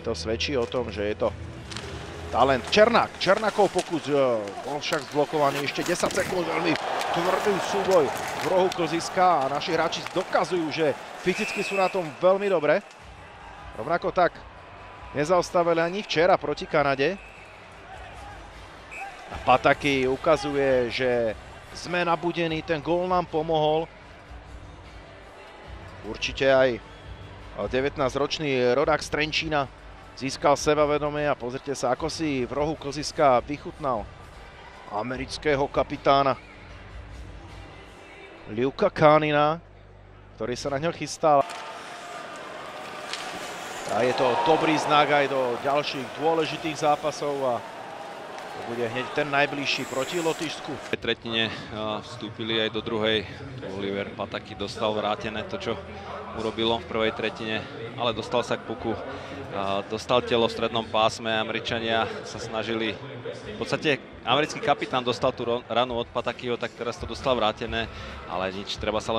To svedčí o tom, že je to talent. Černákov pokus, bol však zblokovaný, ešte 10 sekúnd, veľmi tvrdý súboj v rohu klziska a naši hráči dokazujú, že fyzicky sú na tom veľmi dobre. Rovnako tak nezaostávali ani včera proti Kanade. A Pataki ukazuje, že sme nabudení, ten gól nám pomohol. Určite aj 19-ročný rodák z Trenčína získal sebavedomie a pozrite sa, ako si v rohu klziska vychutnal amerického kapitána Luka Kahnina, ktorý sa na ňo chystal. A je to dobrý znak aj do ďalších dôležitých zápasov a to bude hneď ten najbližší proti Lotyšsku. V tretine vstúpili aj do druhej. Oliver Pataki dostal vrátené to, čo urobilo v prvej tretine, ale dostal sa k puku. Dostal telo v strednom pásme. Američania sa snažili, v podstate americký kapitán dostal tú ranu od Patakiho, tak teraz to dostal vrátené, ale nič, treba sa len